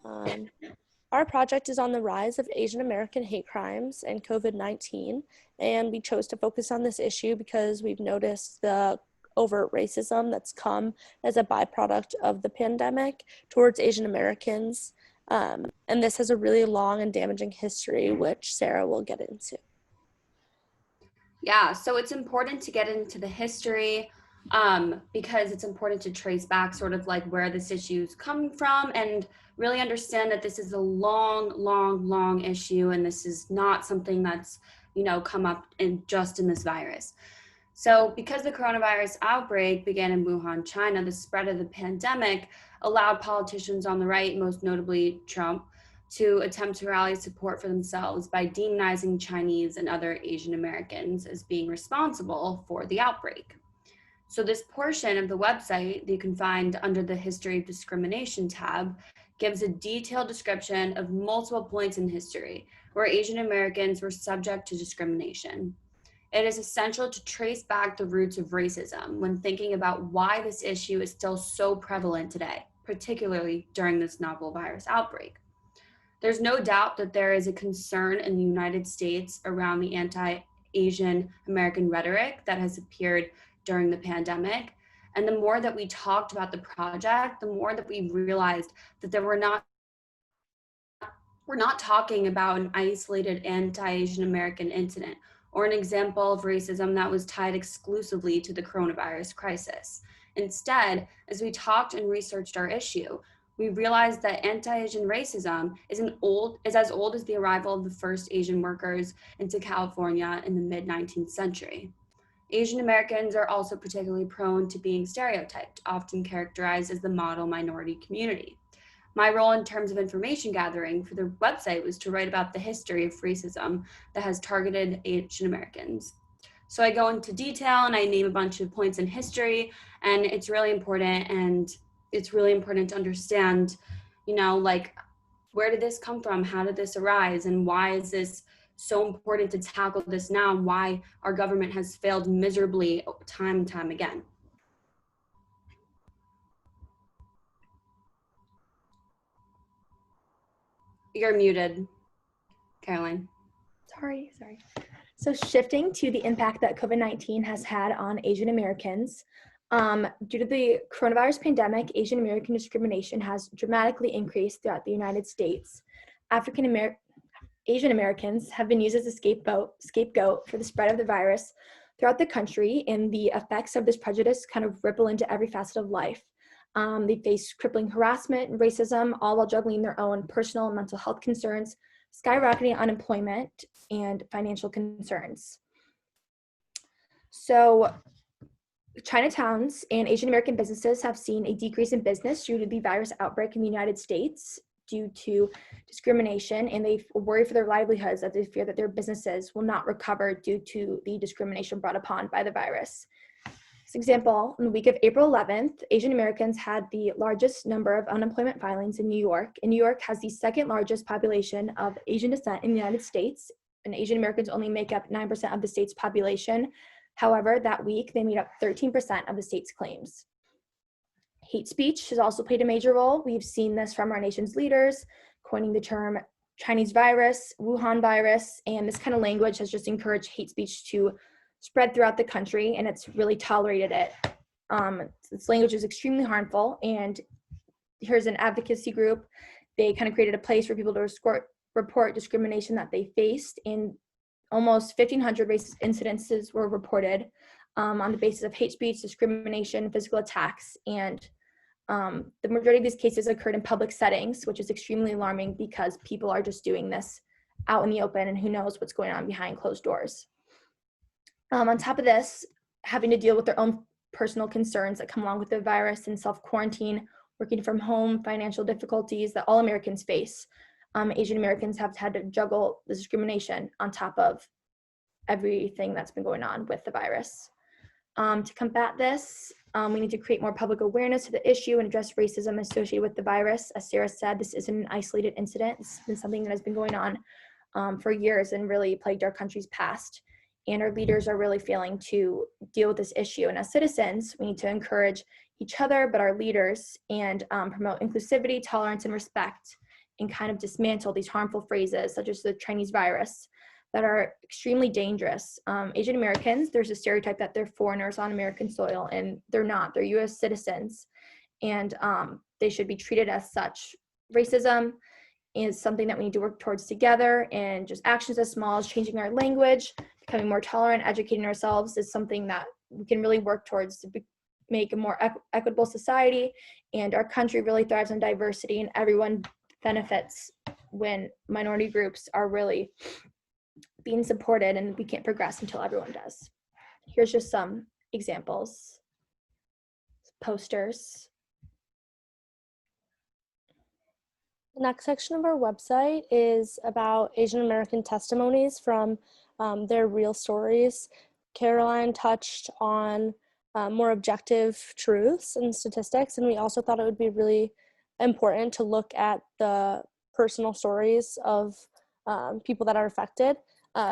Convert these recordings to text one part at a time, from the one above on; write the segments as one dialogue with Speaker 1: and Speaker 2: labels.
Speaker 1: Um, our project is on the rise of Asian American hate crimes and COVID-19, and we chose to focus on this issue because we've noticed the overt racism that's come as a byproduct of the pandemic towards Asian Americans. And this has a really long and damaging history, which Sarah will get into.
Speaker 2: Yeah, so it's important to get into the history because it's important to trace back sort of like where this issue's coming from and really understand that this is a long issue, and this is not something that's, come up in this virus. So because the coronavirus outbreak began in Wuhan, China, the spread of the pandemic allowed politicians on the right, most notably Trump, to attempt to rally support for themselves by demonizing Chinese and other Asian Americans as being responsible for the outbreak. So this portion of the website that you can find under the History of Discrimination tab gives a detailed description of multiple points in history where Asian Americans were subject to discrimination. It is essential to trace back the roots of racism when thinking about why this issue is still so prevalent today, particularly during this novel virus outbreak. There's no doubt that there is a concern in the United States around the anti-Asian American rhetoric that has appeared during the pandemic. And the more that we talked about the project, the more that we realized that we're not talking about an isolated anti-Asian American incident or an example of racism that was tied exclusively to the coronavirus crisis. Instead, as we talked and researched our issue, we realized that anti-Asian racism is as old as the arrival of the first Asian workers into California in the mid-19th century. Asian Americans are also particularly prone to being stereotyped, often characterized as the model minority community. My role in terms of information gathering for the website was to write about the history of racism that has targeted Asian Americans. So I go into detail and I name a bunch of points in history, and it's really important to understand, like, where did this come from? How did this arise? And why is this so important to tackle this now? And why our government has failed miserably time and time again. You're muted, Caroline.
Speaker 3: Sorry. So shifting to the impact that COVID-19 has had on Asian Americans, due to the coronavirus pandemic, Asian American discrimination has dramatically increased throughout the United States. Asian Americans have been used as a scapegoat for the spread of the virus throughout the country, and the effects of this prejudice kind of ripple into every facet of life. They face crippling harassment and racism, all while juggling their own personal and mental health concerns, skyrocketing unemployment, and financial concerns. So Chinatowns and Asian American businesses have seen a decrease in business due to the virus outbreak in the United States due to discrimination, and they worry for their livelihoods as they fear that their businesses will not recover due to the discrimination brought upon by the virus. For example, in the week of April 11th, Asian Americans had the largest number of unemployment filings in New York, and New York has the second largest population of Asian descent in the United States, and Asian Americans only make up 9% of the state's population. However, that week, they made up 13% of the state's claims. Hate speech has also played a major role. We've seen this from our nation's leaders, coining the term Chinese virus, Wuhan virus, and this kind of language has just encouraged hate speech to spread throughout the country, and it's really tolerated it. This language is extremely harmful, and here's an advocacy group. They kind of created a place for people to report discrimination that they faced, and almost 1,500 racist incidences were reported on the basis of hate speech, discrimination, physical attacks, and the majority of these cases occurred in public settings, which is extremely alarming because people are just doing this out in the open, and who knows what's going on behind closed doors. On top of this, having to deal with their own personal concerns that come along with the virus and self-quarantine, working from home, financial difficulties that all Americans face. Asian Americans have had to juggle the discrimination on top of everything that's been going on with the virus. To combat this, we need to create more public awareness to the issue and address racism associated with the virus. As Sarah said, this isn't an isolated incident. It's been something that has been going on for years and really plagued our country's past. And our leaders are really failing to deal with this issue. And as citizens, we need to encourage each other, but our leaders, and promote inclusivity, tolerance, and respect. and kind of dismantle these harmful phrases such as the Chinese virus that are extremely dangerous. Asian Americans, there's a stereotype that they're foreigners on American soil, and they're not. They're U.S. citizens, and they should be treated as such. Racism is something that we need to work towards together, and just actions as small as changing our language, becoming more tolerant, educating ourselves is something that we can really work towards to make a more equitable society. And our country really thrives on diversity, and everyone benefits when minority groups are really being supported, and we can't progress until everyone does. Here's just some examples. Posters.
Speaker 1: The next section of our website is about Asian American testimonies from their real stories. Caroline touched on more objective truths and statistics, and we also thought it would be really important to look at the personal stories of people that are affected.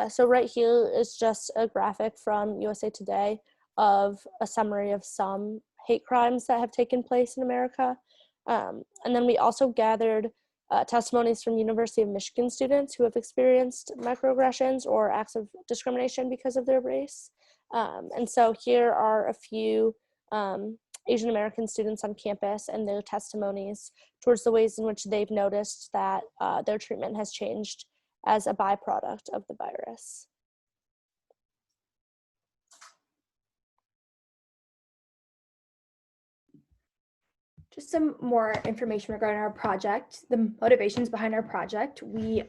Speaker 1: So right here is just a graphic from USA Today of a summary of some hate crimes that have taken place in America. And then we also gathered testimonies from University of Michigan students who have experienced microaggressions or acts of discrimination because of their race. And so here are a few Asian American students on campus and their testimonies towards the ways in which they've noticed that their treatment has changed as a byproduct of the virus.
Speaker 3: Just some more information regarding our project, the motivations behind our project. We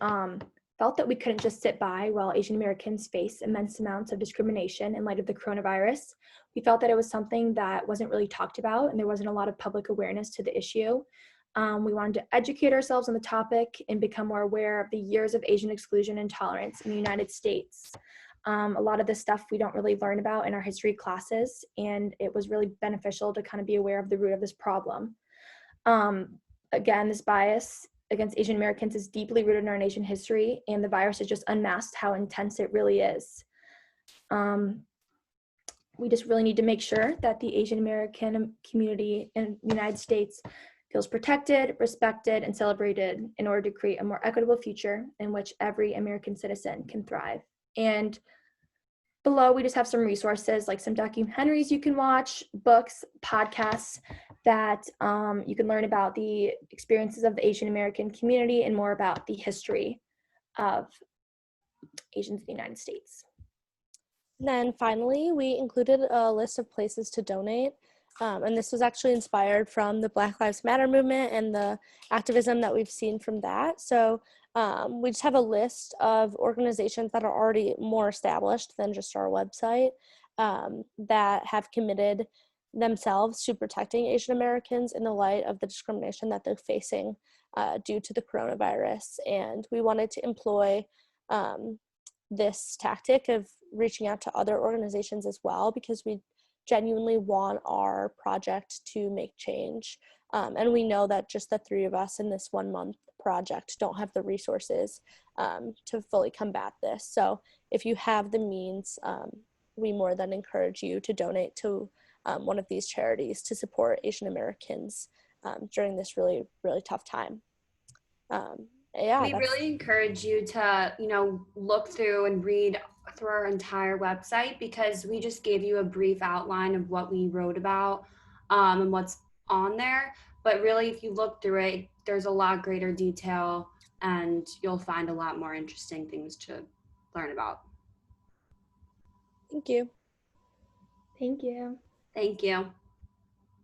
Speaker 3: felt that we couldn't just sit by while Asian Americans face immense amounts of discrimination in light of the coronavirus. We felt that it was something that wasn't really talked about, and there wasn't a lot of public awareness to the issue. We wanted to educate ourselves on the topic and become more aware of the years of Asian exclusion and intolerance in the United States. A lot of this stuff we don't really learn about in our history classes, and it was really beneficial to kind of be aware of the root of this problem. Again, this bias against Asian Americans is deeply rooted in our nation history, and the virus has just unmasked how intense it really is. We just really need to make sure that the Asian American community in the United States feels protected, respected, and celebrated in order to create a more equitable future in which every American citizen can thrive. And below, we just have some resources like some documentaries you can watch, books, podcasts that you can learn about the experiences of the Asian American community and more about the history of Asians in the United States.
Speaker 1: And then finally, we included a list of places to donate. And this was actually inspired from the Black Lives Matter movement and the activism that we've seen from that. So we just have a list of organizations that are already more established than just our website that have committed themselves to protecting Asian Americans in the light of the discrimination that they're facing due to the coronavirus. And we wanted to employ this tactic of reaching out to other organizations as well, because we genuinely want our project to make change. And we know that just the three of us in this 1 month project don't have the resources to fully combat this. So if you have the means, we more than encourage you to donate to one of these charities to support Asian Americans during this really, really tough time.
Speaker 2: We really encourage you to, look through and read through our entire website, because we just gave you a brief outline of what we wrote about and what's on there. But really, if you look through it, there's a lot greater detail, and you'll find a lot more interesting things to learn about.
Speaker 1: Thank you.
Speaker 3: Thank you.
Speaker 2: Thank you.